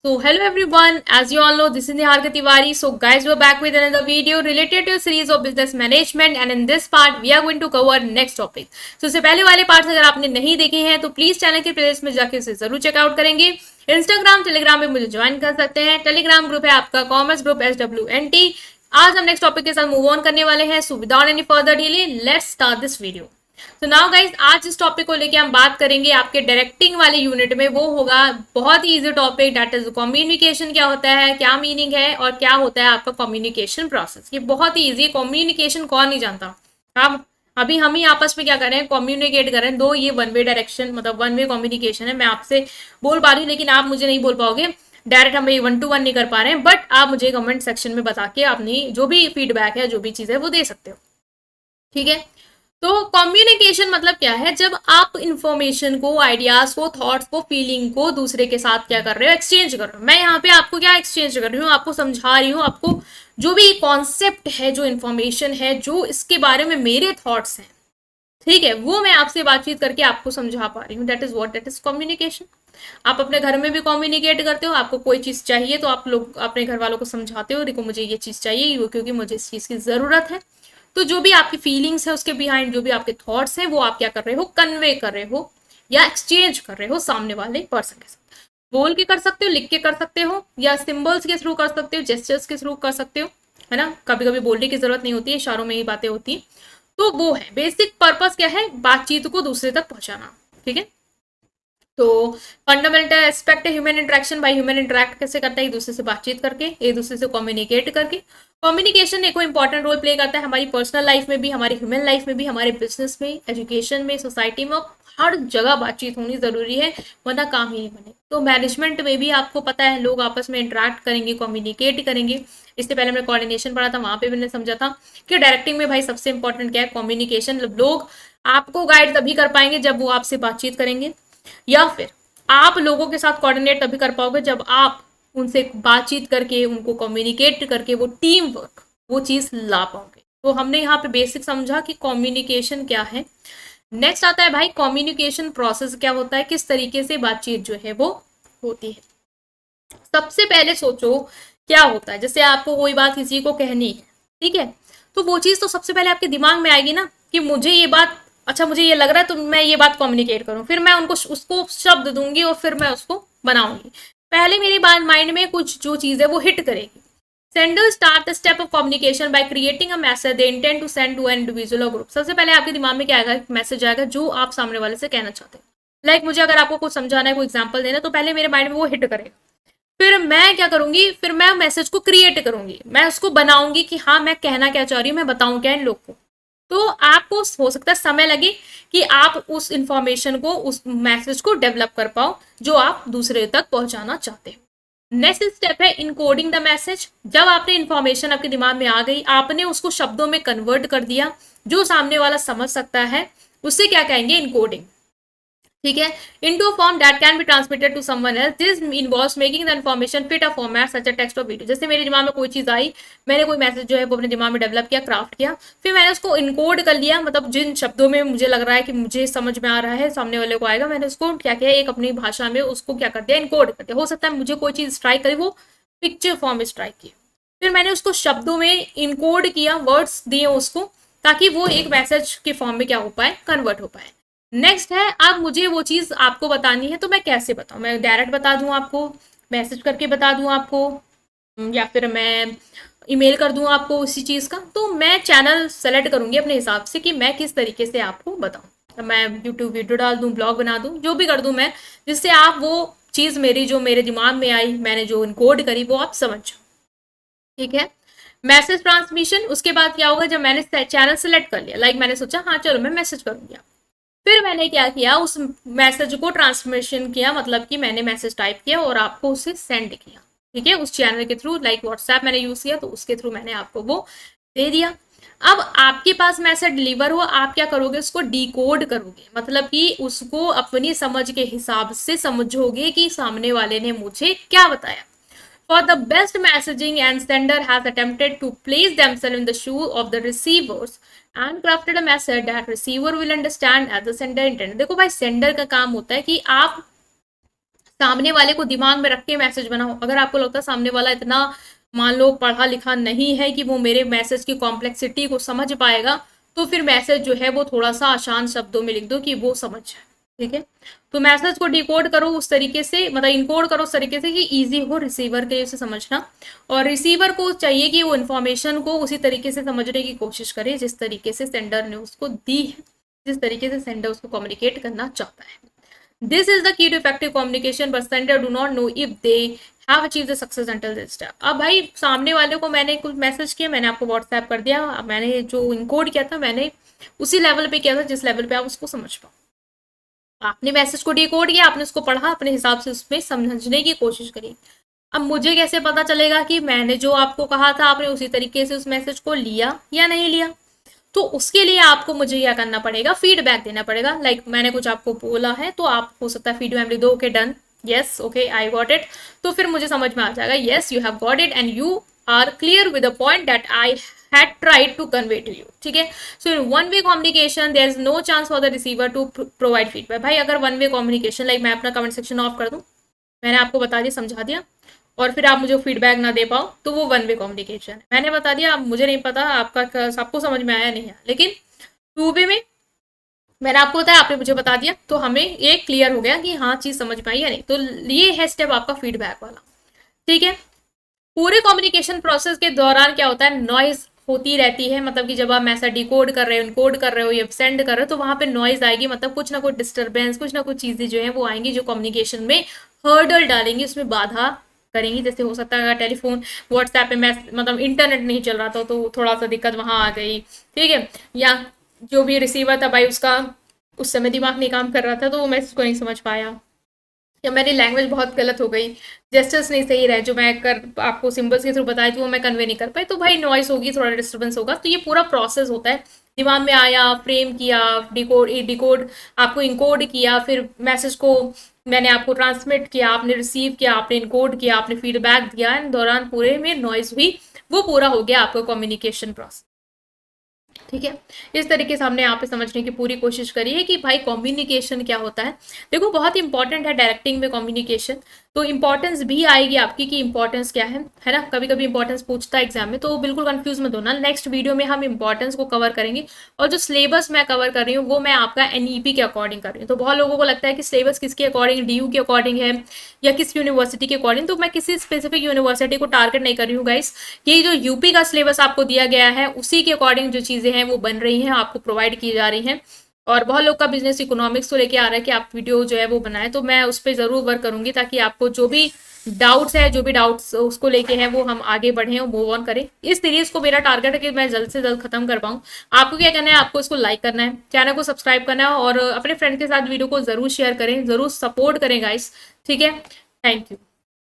So hello everyone, as you all know, this is Niharika Tiwari. So guys, we're back with another video related to a series of business management, and in this part we are going to cover next topic. So इससे पहले वाले parts अगर आपने नहीं देखे हैं तो please channel के प्लेलिस्ट में जाके इसे जरूर चेकआउट करेंगे। इंस्टाग्राम टेलीग्राम पे मुझे ज्वाइन कर सकते हैं। टेलीग्राम ग्रुप है आपका कॉमर्स ग्रुप SWT। आज हम नेक्स्ट टॉपिक के साथ मूव ऑन करने वाले हैं। So without any further delay let's start this video. तो नाउ गाइज, आज इस टॉपिक को लेके हम बात करेंगे आपके डायरेक्टिंग वाले यूनिट में। वो होगा बहुत ही easy topic, that is communication. क्या होता है, क्या मीनिंग है और क्या होता है आपका कम्युनिकेशन प्रोसेस। ये बहुत ही इजी। कम्युनिकेशन कौन नहीं जानता। हम अभी हम ही आपस में क्या कर रहे हैं, कम्युनिकेट कर रहे हैं। दो ये वन वे डायरेक्शन मतलब वन वे कम्युनिकेशन है। मैं आपसे बोल पा रही हूँ लेकिन आप मुझे नहीं बोल पाओगे। डायरेक्ट हम 1-to-1 नहीं कर पा रहे हैं, बट आप मुझे कमेंट सेक्शन में बता के अपनी जो भी फीडबैक है, जो भी चीज़ है वो दे सकते हो। ठीक है, तो कम्युनिकेशन मतलब क्या है, जब आप इंफॉर्मेशन को, आइडियाज को, थॉट्स को, फीलिंग को दूसरे के साथ क्या कर रहे हो, एक्सचेंज कर रहे हो। मैं यहाँ पे आपको क्या एक्सचेंज कर रही हूँ, आपको समझा रही हूँ। आपको जो भी कॉन्सेप्ट है, जो इंफॉर्मेशन है, जो इसके बारे में मेरे थॉट्स हैं, ठीक है, वो मैं आपसे बातचीत करके आपको समझा पा रही हूँ। That is what, that is communication. आप अपने घर में भी कम्युनिकेट करते हो। आपको कोई चीज़ चाहिए तो आप लोग अपने घर वालों को समझाते हो, देखो मुझे ये चीज़ चाहिए क्योंकि मुझे इस चीज़ की ज़रूरत है। तो जो भी आपकी फीलिंग्स है उसके बिहाइंड, जो भी आपके थॉट्स हैं, वो आप क्या कर रहे हो, कन्वे कर रहे हो या एक्सचेंज कर रहे हो सामने वाले पर्सन के साथ। बोल के कर सकते हो, लिख के कर सकते हो, या सिंबल्स के थ्रू कर सकते हो, जेस्चर्स के थ्रू कर सकते हो, है ना। कभी कभी बोलने की जरूरत नहीं होती है, इशारों में ही बातें होती है। तो वो है बेसिक पर्पस, क्या है, बातचीत को दूसरे तक पहुंचाना। ठीक है, तो फंडामेंटल एस्पेक्ट है ह्यूमन इंटरेक्शन। भाई ह्यूमन इंटरेक्ट कैसे करता है, एक दूसरे से बातचीत करके, एक दूसरे से कम्युनिकेट करके। कम्युनिकेशन एक इंपॉर्टेंट रोल प्ले करता है हमारी पर्सनल लाइफ में भी, हमारी ह्यूमन लाइफ में भी, हमारे बिजनेस में, एजुकेशन में, सोसाइटी में। हर जगह बातचीत होनी जरूरी है, वरना काम ही नहीं बने। तो मैनेजमेंट में भी आपको पता है लोग आपस में इंटरेक्ट करेंगे, कम्युनिकेट करेंगे। इससे पहले हमने कोऑर्डिनेशन पढ़ा था, वहां पे मैंने समझा था कि डायरेक्टिंग में भाई सबसे इंपॉर्टेंट क्या है, कम्युनिकेशन। लोग आपको गाइड तभी कर पाएंगे जब वो आपसे बातचीत करेंगे, या फिर आप लोगों के साथ कोऑर्डिनेट तभी कर पाओगे जब आप उनसे बातचीत करके, उनको कम्युनिकेट करके, वो टीम वर्क, वो चीज ला पाओगे। तो हमने यहाँ पे बेसिक समझा कि कम्युनिकेशन क्या है। नेक्स्ट आता है भाई कम्युनिकेशन प्रोसेस क्या होता है, किस तरीके से बातचीत जो है वो होती है। सबसे पहले सोचो क्या होता है, जैसे आपको कोई बात किसी को कहनी है, ठीक है, तो वो चीज तो सबसे पहले आपके दिमाग में आएगी ना कि मुझे ये बात, अच्छा मुझे ये लग रहा है तो मैं ये बात कम्युनिकेट करूं। फिर मैं उनको उसको शब्द दूंगी और फिर मैं उसको बनाऊंगी। पहले मेरे माइंड में कुछ जो चीज है वो हिट करेगी। Sender start the step of communication by creating a message they intent to send to an individual और ग्रुप। सबसे पहले आपके दिमाग में क्या आएगा, मैसेज आएगा जो आप सामने वाले से कहना चाहते हैं। लाइक मुझे अगर आपको कुछ समझाना है, कोई एग्जाम्पल देना है, तो पहले मेरे माइंड में वो हिट करेगा। फिर मैं क्या करूंगी, फिर मैं मैसेज को क्रिएट करूंगी, मैं उसको बनाऊंगी कि हाँ मैं कहना क्या चाह रही हूँ, मैं बताऊं क्या इन लोग को। तो आपको हो सकता है समय लगे कि आप उस इंफॉर्मेशन को, उस मैसेज को डेवलप कर पाओ जो आप दूसरे तक पहुंचाना चाहते हो। नेक्स्ट स्टेप है इनकोडिंग द मैसेज। जब आपने इंफॉर्मेशन आपके दिमाग में आ गई, आपने उसको शब्दों में कन्वर्ट कर दिया जो सामने वाला समझ सकता है, उससे क्या कहेंगे, इनकोडिंग। ठीक है, into a form that can be transmitted to someone else. This involves making the information fit a format such as text or video. जैसे मेरे दिमाग में कोई चीज आई, मैंने कोई मैसेज जो है वो अपने दिमाग में डेवलप किया, क्राफ्ट किया, फिर मैंने उसको इनकोड कर लिया, मतलब जिन शब्दों में मुझे लग रहा है कि मुझे समझ में आ रहा है, सामने वाले को आएगा, मैंने उसको क्या किया, एक अपनी भाषा में उसको क्या कर दिया, इनकोड कर दिया। हो सकता है मुझे कोई चीज स्ट्राइक करी, वो पिक्चर फॉर्म में स्ट्राइक की, फिर मैंने उसको शब्दों में इनकोड किया, वर्ड्स दिए उसको, ताकि वो एक मैसेज के फॉर्म में क्या हो पाए, कन्वर्ट हो पाए। नेक्स्ट है, अब मुझे वो चीज आपको बतानी है तो मैं कैसे बताऊं, मैं डायरेक्ट बता दूं आपको, मैसेज करके बता दूं आपको, या फिर मैं ईमेल कर दूं आपको उसी चीज का। तो मैं चैनल सेलेक्ट करूंगी अपने हिसाब से कि मैं किस तरीके से आपको बताऊं। मैं यूट्यूब वीडियो डाल दूं, ब्लॉग बना दूं, जो भी कर दूं मैं, जिससे आप वो चीज मेरी जो मेरे दिमाग में आई, मैंने जो इनकोड करी, वो आप समझ जाओ। ठीक है, मैसेज ट्रांसमिशन। उसके बाद क्या होगा, जब मैंने चैनल सेलेक्ट कर लिया, लाइक मैंने सोचा हाँ चलो मैं मैसेज करूंगी, फिर मैंने क्या किया, उस मैसेज को ट्रांसमिशन किया, मतलब कि मैंने मैसेज टाइप किया और आपको उसे सेंड किया। ठीक है, उस चैनल के थ्रू, लाइक व्हाट्सएप मैंने यूज किया तो उसके थ्रू मैंने आपको वो दे दिया। अब आपके पास मैसेज डिलीवर हुआ, आप क्या करोगे, उसको डिकोड करोगे, मतलब कि उसको अपनी समझ के हिसाब से समझोगे कि सामने वाले ने मुझे क्या बताया। For the best messaging and sender has attempted to place themselves in the shoe of the receivers and crafted a message that receiver will understand as the sender intended. देखो भाई, सेंडर का काम होता है कि आप सामने वाले को दिमाग में रख के मैसेज बनाओ। अगर आपको लगता है सामने वाला इतना मान लो पढ़ा लिखा नहीं है कि वो मेरे मैसेज की कॉम्प्लेक्सिटी को समझ पाएगा, तो फिर मैसेज जो है वो थोड़ा सा आसान शब्दों में लिख दो कि वो समझ जाए। ठीक है, तो मैसेज को डिकोड करो उस तरीके से, मतलब इनकोड करो उस तरीके से कि इजी हो रिसीवर के लिए उसे समझना, और रिसीवर को चाहिए कि वो इन्फॉर्मेशन को उसी तरीके से समझने की कोशिश करे जिस तरीके से सेंडर ने उसको दी है, जिस तरीके से सेंडर उसको कम्युनिकेट करना चाहता है। This is the key to effective communication, but sender do not know if they have achieved the success until this step. अब भाई सामने वाले को मैंने कुछ मैसेज किया, मैंने आपको व्हाट्सएप कर दिया, अब मैंने जो इनकोड किया था मैंने उसी लेवल पे किया था जिस लेवल पे आप उसको समझ पाओ। आपने मैसेज को डिकोड किया, आपने उसको पढ़ा, अपने हिसाब से उसमें समझने की कोशिश करी। अब मुझे कैसे पता चलेगा कि मैंने जो आपको कहा था आपने उसी तरीके से उस मैसेज को लिया या नहीं लिया? तो उसके लिए आपको मुझे क्या करना पड़ेगा, फीडबैक देना पड़ेगा। लाइक मैंने कुछ आपको बोला है तो आप हो सकता है फीडबैक लिख दो, okay done, yes okay I got it, तो फिर मुझे समझ में आ जाएगा yes you have got it and you are clear with the point that I had tried to convey to you। ठीक है, so in one way communication there is no chance for the receiver to provide feedback. भाई अगर one way communication, like मैं अपना comment section of कर दूं, मैंने आपको बता दिया समझा दिया, और फिर आप मुझे फीडबैक ना दे पाओ, तो वो वन वे कम्युनिकेशन है। मैंने बता दिया, अब मुझे नहीं पता आपका सबको समझ में आया नहीं है, लेकिन टू वे में मैंने आपको बताया, आपने मुझे बता दिया, तो हमें ये क्लियर हो गया कि हाँ चीज समझ में आई या नहीं। तो ये है स्टेप आपका फीडबैक वाला। ठीक है, पूरे कम्युनिकेशन प्रोसेस के दौरान क्या होता है, नॉइज होती रहती है, मतलब कि जब आप मैसेज डिकोड कर रहे हो, इनकोड कर रहे हो या सेंड कर रहे हो, तो वहां पे नॉइज आएगी, मतलब कुछ ना कुछ डिस्टर्बेंस, कुछ ना कुछ चीजें जो है वो आएंगी जो कम्युनिकेशन में हर्डल डालेंगी, उसमें बाधा करेंगी। जैसे हो सकता है टेलीफोन व्हाट्सएप पे मतलब इंटरनेट नहीं चल रहा था तो थोड़ा सा दिक्कत वहां आ गई। ठीक है, या जो भी रिसीवर था भाई उसका उस समय दिमाग नहीं काम कर रहा था तो वो मैसेज को नहीं समझ पाया, या मेरी लैंग्वेज बहुत गलत हो गई, जेस्चर्स नहीं सही रहे, जो मैं कर आपको सिंबल्स के थ्रू बताई थी वो मैं कन्वे नहीं कर पाई, तो भाई नॉइस होगी, थोड़ा डिस्टर्बेंस होगा। तो ये पूरा प्रोसेस होता है, दिमाग में आया, फ्रेम किया, डिकोड डिकोड आपको इनकोड किया, फिर मैसेज को मैंने आपको ट्रांसमिट किया, आपने रिसीव किया, आपने इनकोड किया, आपने फीडबैक दिया, इन दौरान पूरे में नॉइज हुई, वो पूरा हो गया आपका कम्युनिकेशन प्रोसेस। ठीक है, इस तरीके से हमने यहाँ पे समझने की पूरी कोशिश करी है कि भाई कम्युनिकेशन क्या होता है। देखो बहुत इंपॉर्टेंट है डायरेक्टिंग में कम्युनिकेशन, तो इंपॉर्टेंस भी आएगी आपकी कि इंपॉर्टेंस क्या है ना, कभी कभी इंपॉर्टेंस पूछता है एग्जाम में, तो बिल्कुल कंफ्यूज मत होना। नेक्स्ट वीडियो में हम इंपॉर्टेंस को कवर करेंगे, और जो सिलेबस मैं कवर कर रही हूँ वो मैं आपका एनईपी के अकॉर्डिंग कर रही हूँ। तो बहुत लोगों को लगता है कि सिलेबस किसके अकॉर्डिंग, डीयू के अकॉर्डिंग है या किस यूनिवर्सिटी के अकॉर्डिंग, तो मैं किसी स्पेसिफिक यूनिवर्सिटी को टारगेट नहीं कर रही हूँ गाइस। ये जो यूपी का सिलेबस आपको दिया गया है उसी के अकॉर्डिंग जो चीजें हैं वो बन रही हैं, आपको प्रोवाइड की जा रही हैं। और बहुत लोग का बिजनेस इकोनॉमिक्स को लेके आ रहा है कि आप वीडियो जो है वो बनाए, तो मैं उस पर जरूर वर्क करूंगी ताकि आपको जो भी डाउट्स है, जो भी डाउट्स उसको लेके हैं वो हम आगे बढ़े और मूव ऑन करें। इस सीरीज को मेरा टारगेट है कि मैं जल्द से जल्द खत्म कर पाऊँ। आपको क्या करना है, आपको इसको लाइक करना है, चैनल को सब्सक्राइब करना है, और अपने फ्रेंड के साथ वीडियो को जरूर शेयर करें, जरूर सपोर्ट करें गाइस। ठीक है, थैंक यू।